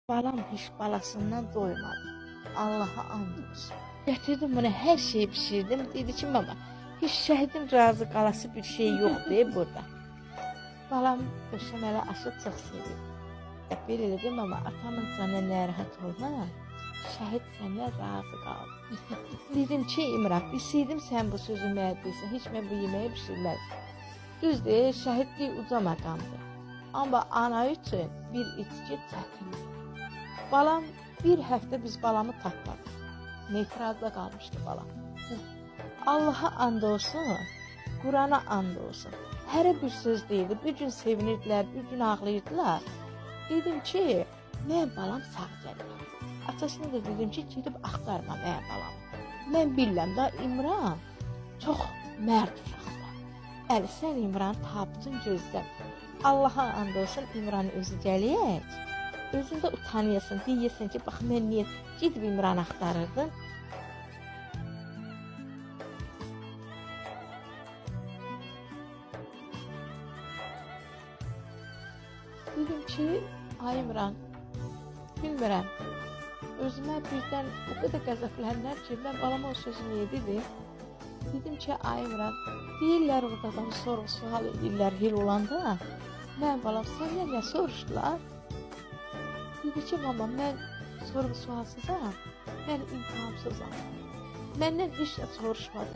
Balam hiç balasından doymadı. Allah'a and olsun. Getirdim buna her şeyi pişirdim. Dedi ki baba hiç şəhidin razı qalası bir şey yok diye burada. Balam döşəməli aşı çox sevir. Belə dedim ama atamın sana narahat olma. Şəhid sənə razı qaldı. Dedim ki İmran bilseydim sen bu sözü mənə deyirsən. Hiç mən bu yemeği pişirməzdim. Düzdür şəhidlik uca məqamdır. Amma ana üçün bir içki çətindir. Balam bir həftə biz balamı tapmadık. Neytrazda qalmışdı balam. Allah'a and olsun, Kur'an'a and olsun. Hərə bir söz deyildi. Bir gün sevinirdilər, bir gün ağlayırdılar. Dedim ki, mən balam sağ gəlir. Atasına da dedim ki, gedib axtarma mən balamı. Mən bilirəm da İmran çox mərd uşaqdır. Əli sən İmran tapdın gözdən. Allah'a and olsun İmran özü gələyək. Özündə utanıyasın, deyəsən ki, bax mən niyə gedib İmran axtarırdım. Dedim ki, ay İmran, bilmirəm, özümə birdən o qədər qəzəblənlər ki, mən balama o sözü niyə dedim? Dedim ki, ay İmran, deyirlər orada adam sual edirlər hil olanda, mən balam səndən nə soruşdular? Dedi ki, mama, mən sorğu sualsızam, mən imtihamsızam. Məndən heç nə soruşmadı.